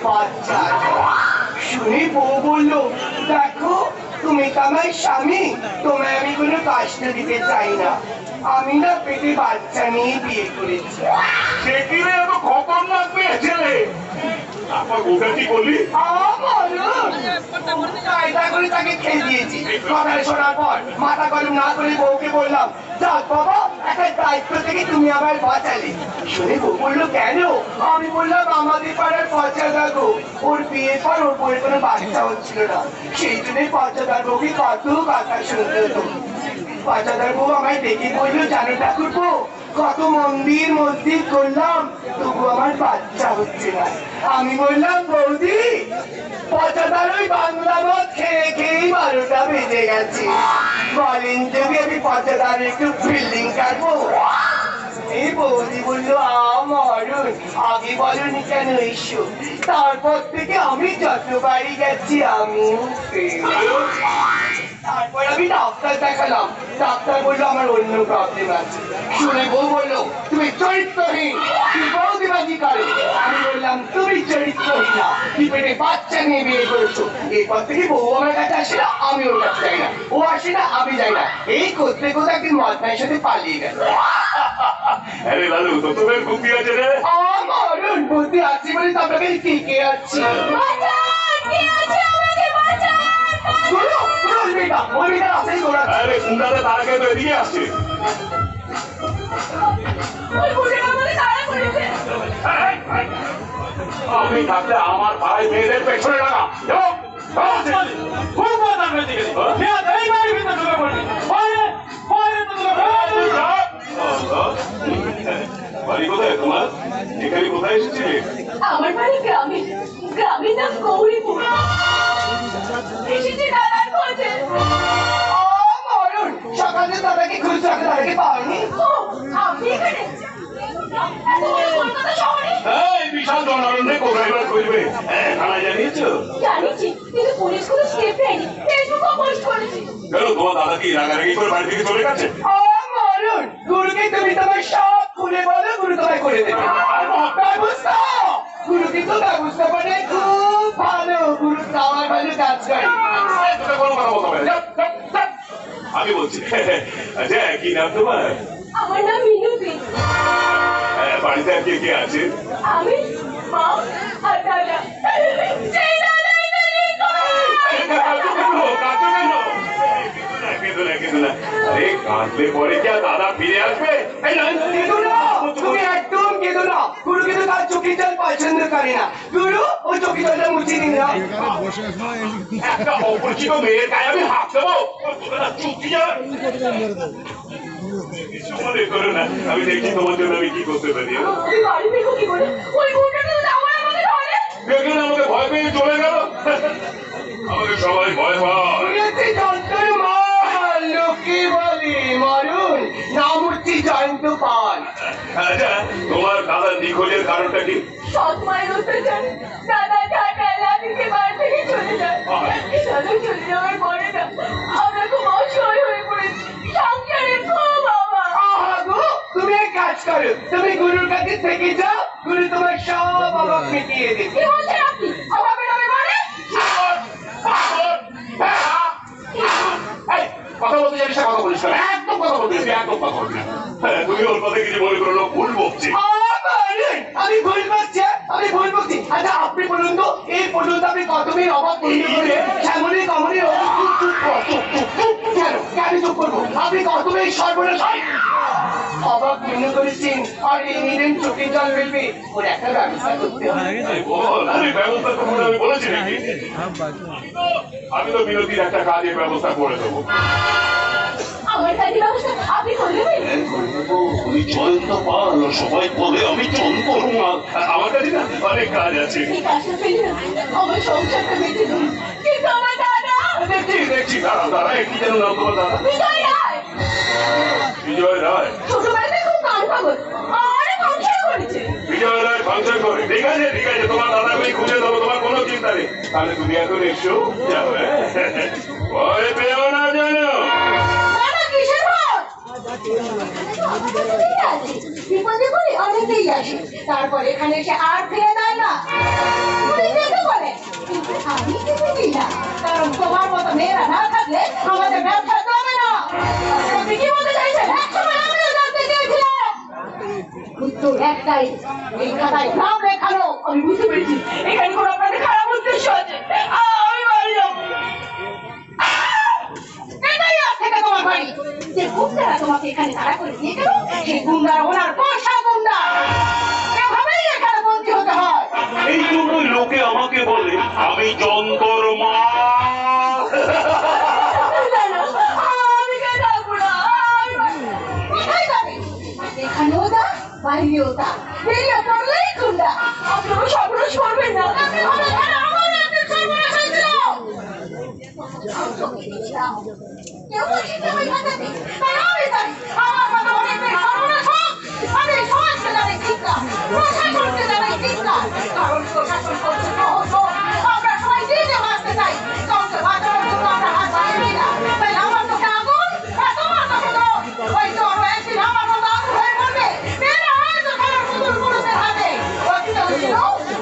বাচ্চা। শুনে বউ বললো, দেখো তুমি তো আমার স্বামী, তোমায় আমি কোনো কষ্ট দিতে চাই না, আমি না পেটে বাচ্চা নিয়ে বিয়ে করেছি। সে কি রে, এত খতরনাক মেয়ে ছেলে? তারপর ওটা কি বললি? কায়দা করে তাকে খেয়ে দিয়েছি। কথা শোনার পর মাথা গরম না করে বউকে বললাম, যাক বাবা, একটা দায়িত্ব থেকে তুমি আমার বাঁচালে। শুনে বউ বললো, কেন? আমি বললাম, আমাদের পাড়ার পচা দাগো, ওর বিয়ের পর ওর বউয়ের কোনো বাচ্চা হচ্ছিল না, সেই জন্য পচা দাগোকে কত কথা শুনতে হতো। পচাদার বউ আমায় ডেকে বললো, জানো ঠাকুরপো, কত মন্দির মসজিদ করলাম, তবু আমার বাচ্চা হচ্ছে না। আমি বললাম, বৌদি, পচাদার ওই বাংলা মদ খেয়ে খেয়েই 12টা বেজে গেছে, বলেন যদি আমি পচাদার একটু ফিল্ডিং কাটবো? এই বৌদি বললো, মরণ, আগে বলনি কেন এসো? তারপর থেকে আমি যত বাড়ি গেছি আমি তারপর আমি ডাক্তার দেখালাম, ডাক্তার বললো আমার অন্য প্রবলেম আছে। শুনে বউ বললো, তুমি চরিত্রহীন, তুমি বৌদিবাজি করো। আমি বললাম, তুমি চরিত্রহীন না, তুমি পেটে বাচ্চা নিয়ে বিয়ে করেছো। এরপর থেকে বউ আমার কাছে আসে না, আমি ওর কাছে যাই না, ও আসে না, আমি যাই না, এই করতে করতে একদিন মদনার সাথে পালিয়ে গেল। আরে লালু, তো তোর বুদ্ধি আছে রে? আমার বুদ্ধি আছে বলে তো আপনাকে টিকে আছি। আরে কুন্ডাতে তার আগে তো এদিকে আসছে। আমি থাকলে আমার ভাই মেয়েদের পেছনে লাগা। বাড়ি কোথায় তোমার? এখানে কোথায় এসেছিলে? আমার বাড়ি গ্রামে, গ্রামের নাম গৌরীপুর। এসেছি দাদার খোঁজে। সকালে দাদাকে খুঁজছো, দাদাকে পাওনি? আপনি এখানে? এত বড় কলকাতা শহরে? এই বিশাল জনগণে কোথায় এবার খুঁজবে? থানায় জানিয়েছো? জানিয়েছি, কিন্তু পুলিশ কোনো স্টেপ নেয়নি, ফেসবুকেও পোস্ট করেছি। কেন, তোমার দাদা কি রাগারাগি করে বাড়ি থেকে চলে গেছে? গুরুকে তুমি তোমার সব খুলে বলো, গুরু তোমায় করে দেবে ব্যবস্থা। গুরু কিন্তু ব্যবস্থা করে খুব ভালো, গুরু খাওয়ার ভালো কাজ করে। কোনো কথা বলতে পারে? আমি বলছি, আচ্ছা কি নাম তোমার? আমার নাম মিনুতি। বাড়িতে আর কে কে আছে? আমি, মা আর দাদা। সেই দাদা কাঁদলে পরে কি আর দাদা ফিরে আসবে? তুমি একদম কেঁদো না, গুরু কিন্তু তার চোখের জল পছন্দ করে না। গুরু ওই চোখের জলটা মুছে দিন না। একটা অপরিচিত মেয়ের গায়ে আমি হাত দেবো? মনে করো না, আমি দেখি তোমার জন্য আমি কি করতে পারি। দেখলেন আমাকে ভয় পেয়ে চলে গেল। আমাকে সবাই ভয় পায়। লোকে বলে মরণ, নাম হচ্ছে জয়ন্ত পাল। আচ্ছা, তোমার দাদার নিখোঁজের কারণটা কি? সৎ মায়ের অত্যাচার। দাদা ঠান্ডা দিতে বাড়ি থেকে চলে যায়। দাদা চলে যাওয়ার পরে না আমরা খুব অসহায় হয়ে পড়েছি, সংসারে খুব অভাব। তুমি এক কাজ করো, তুমি গুরুর কাছে থেকে যাও, গুরু তোমার সব অভাব মিটিয়ে দেবে। কি বলছেন আপনি? অভাবের নামে মানে? কথা বলতে জানিস, কথা বলিস না, একদম কথা বলবি, একদম কথা বলবি না। তুমি ওর কথা কিছু মনে করো, ভুল বকছি। আমি ভুল বকছি, আমি ভুল বকছি। আচ্ছা আপনি বলুন তো, এই পর্যন্ত আপনি কত মেয়ের অভাব পূর্ণ করে শ্যামলী কমলী কেন কেন চুপ করবো? আপনি কত মেয়ের সর্বনাশ অভাব পূর্ণ করেছেন, আর এই নিলেন চোখে জল ফেলবে, ওর একটা ব্যবস্থা করতে হবে। আমি ব্যবস্থা করবো না আমি বলেছি নাকি? আমি তো বিরতির একটা কাজের ব্যবস্থা করে দেবো। আমার কাজের ব্যবস্থা আপনি করে দেবেন? আমি জয়ন্ত পাল, সবাই বলে আমি চন্দরমাল। আমার কাছে না অনেক কাজ আছে। এই কাজটা পেলে না আমার সংসারটা বেঁচে যাবে। কিন্তু আমার দাদা দেখছি দেখছি, দাঁড়া দাঁড়া, কি যেন নাম তোমার দাদা? বিজয় রায়। বিজয় রায়? ছোটবেলাতে খুব গান পাগল, আর ফাংশন করেছে। বিজয় রায় ফাংশন করে? ঠিক আছে ঠিক আছে, তোমার দাদা আমি খুঁজে দেবো, তোমার কোনো চিন্তা নেই। তাহলে তুমি এখন এসো, যাও। ভয় পেও না যেন। বিপদে পড়ে অনেকেই আসে, তারপর এখানে এসে আর ফিরে দেয় না। থাকলে আমাদের ব্যবসা চলবে না। আপনি কি বলতে চাইছেন? একসময় আমিও জানতে চেয়েছিলাম। উত্তর একটাই, এই খাতায় নাম লেখানো। আমি বুঝতে পেরেছি এখানে কোনো আপনাদের খারাপ উদ্দেশ্য আছে। আমি বাড়ি যাবো। এটাই আজ থেকে তোমার বাড়ি। যে গুন্ডারা তোমাকে এখানে তাড়া করে নিয়ে গেল, সেই গুন্ডার ওনার পোষা গুন্ডা। এভাবেই এখানে বন্দী হতে হয়। এই জন্যই লোকে আমাকে বলে আমি যন্তর মা। আমি কেন যাবো না? কোথায় যাবে? এখানেও যা, বাইরেও যা, বেরিয়ে পড়লেই গুন্ডা। আপনারা সর্বনাশ করবেন না। আপনি হবে কেন? আমার একটা সর্বনাশ হয়েছিল। কেউ তো শিখে ওই কথাটি, তাই আমি জানি। আমার মতো অনেকের সর্বনাশ হোক, আমি সমাজকে জানাই চিৎকার, প্রশাসনকে জানাই চিৎকার। কারণ প্রশাসন করছে সহজ। আমরা সবাই নিজে বাঁচতে চাই, কাউকে বাঁচানোর জন্য আমরা হাত বাড়িয়ে দিই না। তাই আমার চোখে আগুন, আর তোমার চোখে জল। ওই জল একদিন আমার মতো আগুন হয়ে পড়বে। মেয়েরা হয়তো খেলার পুতুল পুরুষের হাতে। অতীতে ছিল,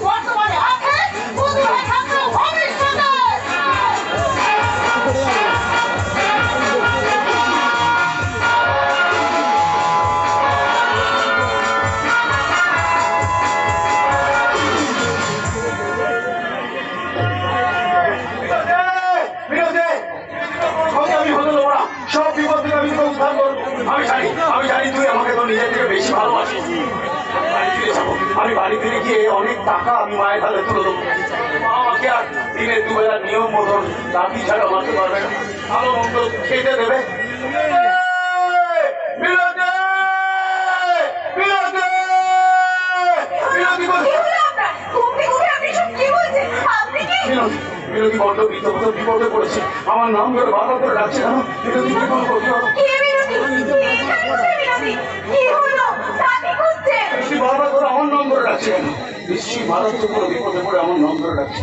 বর্তমানে আছে, পুতুল হয়ে থাকলেও ভবিষ্যতে। সব বিপদ থেকে আমি তোকে উদ্ধার করবো। আমি জানি তুই আমাকে তো নিজের থেকে বেশি ভালোবাসিস। বাড়ি ফিরে যাবো। আমি বাড়ি ফিরে গিয়ে অনেক টাকা আমি মায়ের হাতে তুলে দেবো। মা আমাকে আর দিনের দুবেলা নিয়ম মতন লাঠি ছাড়া মারতে পারবে না, ভালো মন্দ খেতে দেবে। বিরোধী বিরোধী বিরোধী বিরোধী বড্ড বিপদে পড়েছে। আমার নাম ধরে বাধা করে ডাকছে কেন? বিরোধী কি করবো? বৃষ্টি বাধা করে আমার নাম ধরে ডাকছে কেন? বৃষ্টি মারাত্মক করে বিপদে পড়ে আমার নাম ধরে ডাকছে।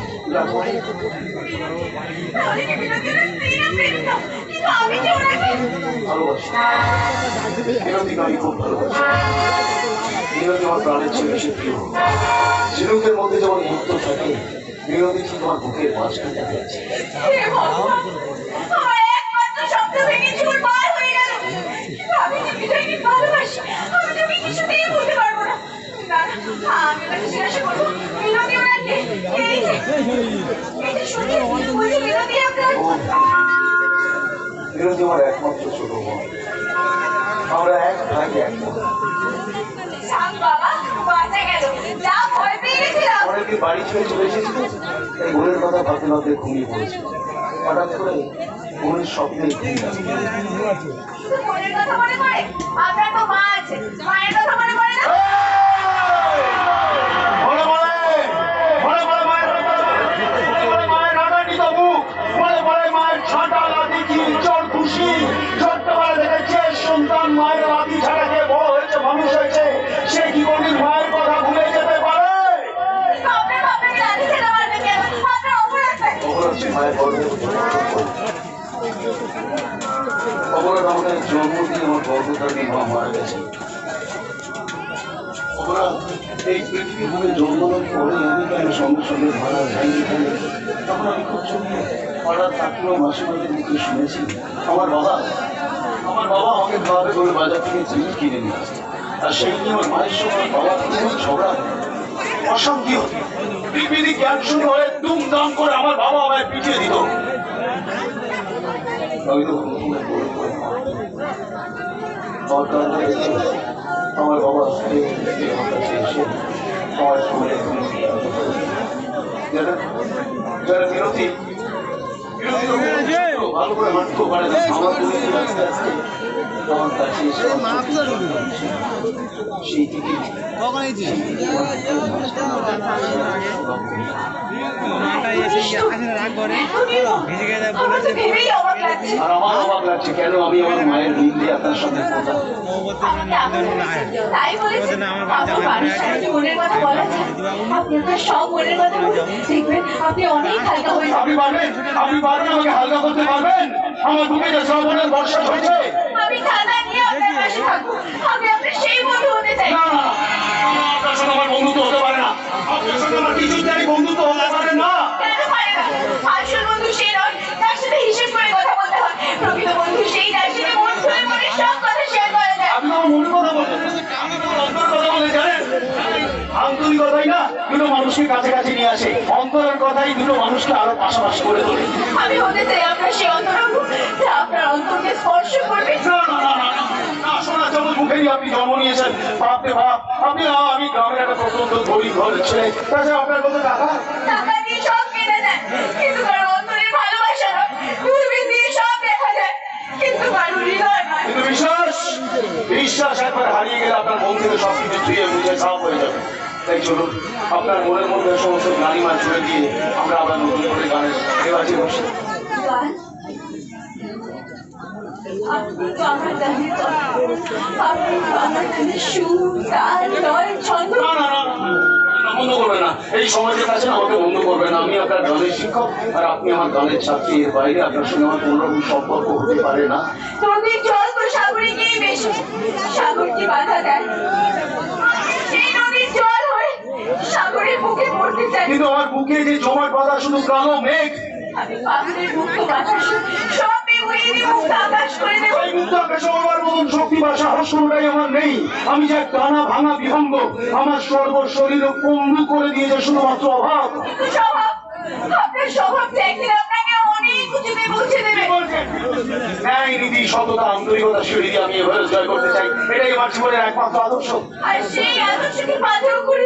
ভালোবাসি বিরোধীকে আমি খুব ভালোবাসি। বিরোধী আমার প্রাণের ছেলে, সে প্রিয়। ঝিনুকের মধ্যে যেমন মুক্ত থাকে, বিরোধী ঠিক আমার বুকের মাঝখানে আছে। বিরোধী আমার একমাত্র ছোট বোন। আমরা এক ভাই এক বোন। অনেকদিন বাড়ি ছেড়ে চলে এসেছিল, এই বোনের কথা ভাবতে ভাবতে ঘুমিয়ে পড়েছে। হঠাৎ করে বোনের স্বপ্নে ঘুমিয়ে সন্তান মায়ের লাঠি ছাড়া যে বড় হয়েছে, মানুষ হয়েছে, সে কি কোনদিন মায়ের কথা ভুলে যেতে পারে? অপরাধ আমাদের জন্ম দিয়ে আমার গর্ভধারী মা মারা গেছে। অপরাধ এই পৃথিবী ভাবে জন্মানোর পরে আমি কেন সঙ্গে সঙ্গে মারা যাইনি কেন? তখন আমি খুব ছোট। হঠাৎ কাকিমা মাসিমাদের মুখে শুনেছি আমার বাবা আমাকে খাওয়াবে বলে বাজার থেকে জিনিস কিনে নিয়ে আসে। আর সেই নিয়ে আমার মায়ের সঙ্গে বাবা ঝগড়া অশান্তি হতো। বিপিডি জ্ঞান শুরু হয়ে দুমদাম করে আমার বাবা আমায় পিটিয়ে দিত। আমি তো আমার বাবা এসে আমার সামনে যারা বিরোধী ভালো করে হাঁটতেও পারে না, আমার আস্তে আস্তে আমার কাছে এসে সেই থেকে আর আমার অবাক লাগছে কেন আমি আমার মায়ের ঋণ দিয়ে আপনার সঙ্গে আপনি পারবেন আমাকে হালকা করতে পারবেন? আমার বুকে যে শ্রাবণের বর্ষা হয়েছে। আপনার সঙ্গে আমার বন্ধুত্ব হতে পারে না। আপনার সঙ্গে আমার কিছুতেই বন্ধুত্ব হতে পারে না। আসল বন্ধু সে নয়, তার সাথে হিসেব করে কথা বলতে দুটো মানুষকে কাছাকাছি নিয়ে আসে, অন্তরের কথাই দুটো মানুষকে আরো পাশাপাশি করে তোলে। আমি হতে চাই আপনার সেই অন্তরঙ্গ যা আপনার অন্তরকে স্পর্শ করবে। না না না না না, না শোনা যেমন মুখেই আপনি জন্ম নিয়েছেন, বাপরে বাপ, আপনি আমি গ্রামের একটা প্রত্যন্ত গরিব ঘরের ছেলে, তাছাড়া আপনার কত টাকা? টাকা দিয়ে সব কেনা যায়, কিন্তু কারো অন্তরের ভালোবাসা নয়। দূরবীন দিয়ে সব দেখা যায়, কিন্তু কারো হৃদয় নয়। কিন্তু বিশ্বাস, বিশ্বাস একবার হারিয়ে গেলে আপনার মন থেকে সবকিছু ধুয়ে মুছে সাফ হয়ে যাবে। তাই চলুন, আপনার মনের মধ্যে সমস্ত গালিমা ছুড়ে দিয়ে আমরা আবার নতুন করে গানের রেওয়াজে বসি। গান? আপনি তো আমার গানের তত্ত্ব, আপনি তো আমার গানের সুর, তাল, লয়, ছন্দ। না না না না, বন্ধ করবে না, এই সমাজের কাছে আমাকে বন্ধ করবে না। আমি আপনার গানের শিক্ষক আর আপনি আমার গানের ছাত্রী, এর বাইরে আপনার সঙ্গে আমার কোনো রকম সম্পর্ক হতে পারে না। নদীর জল তো সাগরে গিয়ে মেশে, সাগর কি বাধা দেয়? সেই নদীর জল হয়ে সাগরের বুকে পড়তে চাই। কিন্তু আমার বুকে যে জমাট বাঁধা শুধু কালো মেঘ, আমি পাগলের মুক্ত বাতাস সব উড়িয়ে দিয়ে মুক্ত আকাশ করে দেব। এই মুক্ত আকাশে আমার মতন শক্তি বা সাহস কোনোটাই আমার নেই। আমি যে টানা ভাঙা বিভঙ্গ, আমার সর্ব শরীর পঙ্গু করে দিয়েছে শুধুমাত্র অভাব। কিন্তু স্বভাব, আপনার স্বভাবটা একদিন আপনাকে অনেক উঁচুতে পৌঁছে দেবে। ন্যায় নীতি সততা আন্তরিকতা সিঁড়ি দিয়ে আমি এভাবে জয় করতে চাই, এটাই আমার জীবনের একমাত্র আদর্শ। আর সেই আদর্শকে বাধ্য করে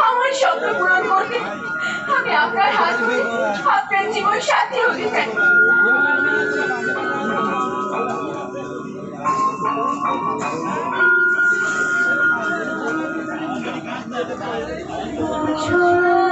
আমার স্বপ্ন পূরণ করতে আমি আপনার হাত ধরে আপনার জীবন সাথী হতে চাই। ছোড়া